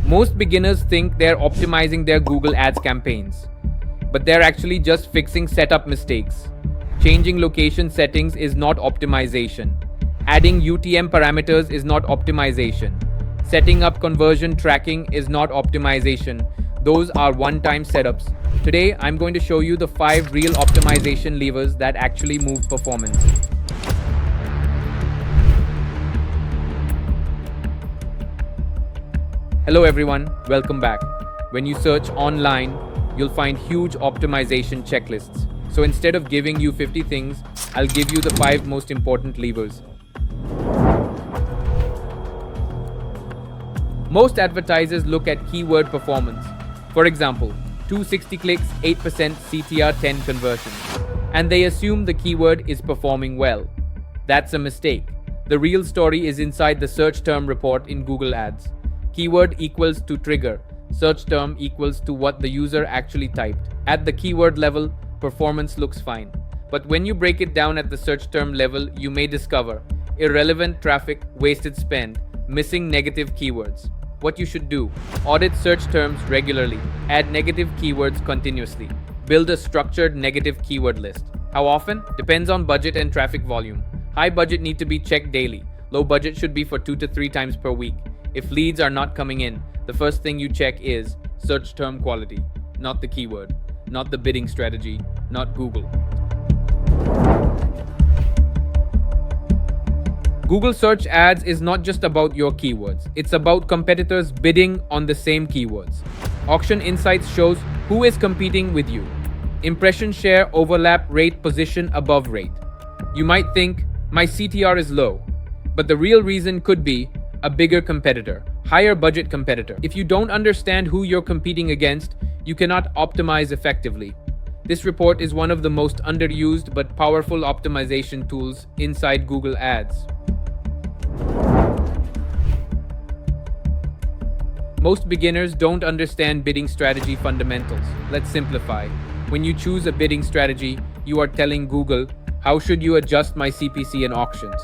Most beginners think they're optimizing their Google Ads campaigns, but they're actually just fixing setup mistakes. Changing location settings is not optimization. Adding UTM parameters is not optimization. Setting up conversion tracking is not optimization. Those are one-time setups. Today, I'm going to show you the 5 real optimization levers that actually move performance. Hello everyone, welcome back. When you search online, you'll find huge optimization checklists. So instead of giving you 50 things, I'll give you the 5 most important levers. Most advertisers look at keyword performance. For example, 260 clicks, 8% CTR, 10 conversions. And they assume the keyword is performing well. That's a mistake. The real story is inside the search term report in Google Ads. Keyword equals to trigger. Search term equals to what the user actually typed. At the keyword level, performance looks fine. But when you break it down at the search term level, you may discover irrelevant traffic, wasted spend, missing negative keywords. What you should do: audit search terms regularly, add negative keywords continuously, build a structured negative keyword list. How often? Depends on budget and traffic volume. High budget need to be checked daily. Low budget should be for 2 to 3 times per week. If leads are not coming in, the first thing you check is search term quality, not the keyword, not the bidding strategy, not Google. Google Search Ads is not just about your keywords. It's about competitors bidding on the same keywords. Auction Insights shows who is competing with you. Impression share, overlap, rate, position above rate. You might think, my CTR is low, but the real reason could be a bigger competitor, higher budget competitor. If you don't understand who you're competing against, you cannot optimize effectively. This report is one of the most underused but powerful optimization tools inside Google Ads. Most beginners don't understand bidding strategy fundamentals. Let's simplify. When you choose a bidding strategy, you are telling Google, how should you adjust my CPC in auctions?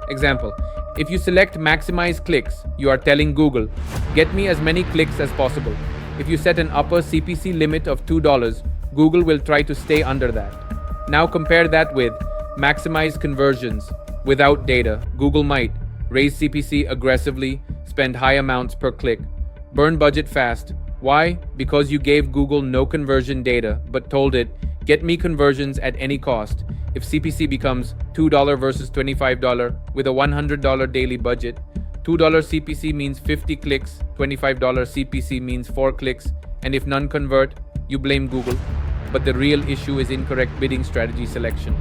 Example, if you select maximize clicks, you are telling Google, get me as many clicks as possible. If you set an upper CPC limit of $2, Google will try to stay under that. Now compare that with maximize conversions. Without data, Google might raise CPC aggressively, spend high amounts per click, burn budget fast. Why? Because you gave Google no conversion data, but told it, get me conversions at any cost. If CPC becomes $2 versus $25 with a $100 daily budget, $2 CPC means 50 clicks, $25 CPC means 4 clicks, and if none convert, you blame Google. But the real issue is incorrect bidding strategy selection.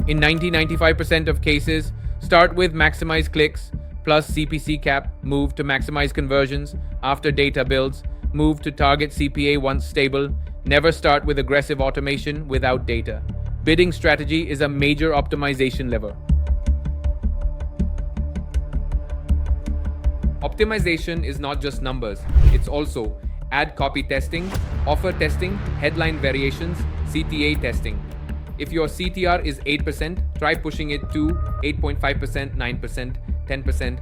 In 95% of cases, start with maximize clicks plus CPC cap, move to maximize conversions. After data builds, move to target CPA once stable. Never start with aggressive automation without data. Bidding strategy is a major optimization lever. Optimization is not just numbers, it's also ad copy testing, offer testing, headline variations, CTA testing. If your CTR is 8%, try pushing it to 8.5%, 9%, 10%.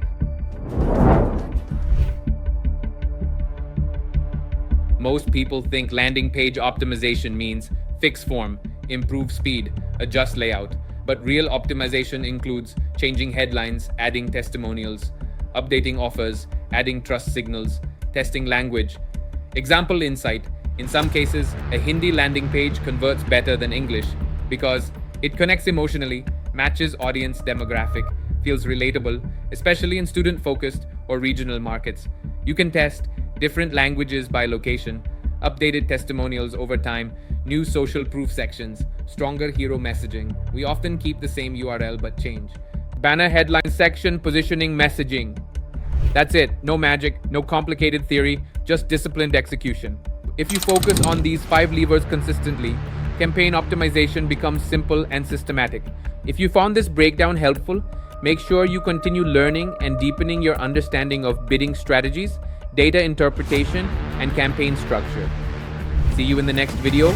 Most people think landing page optimization means fix form, improve speed, adjust layout. But real optimization includes changing headlines, adding testimonials, updating offers, adding trust signals, testing language. Example insight. In some cases, a Hindi landing page converts better than English because it connects emotionally, matches audience demographic, feels relatable, especially in student-focused or regional markets. You can test different languages by location, updated testimonials over time, new social proof sections, stronger hero messaging. We often keep the same URL but change. Banner headline section, positioning, messaging. That's it. No magic, no complicated theory, just disciplined execution. If you focus on these 5 levers consistently, campaign optimization becomes simple and systematic. If you found this breakdown helpful, make sure you continue learning and deepening your understanding of bidding strategies, data interpretation, and campaign structure. See you in the next video.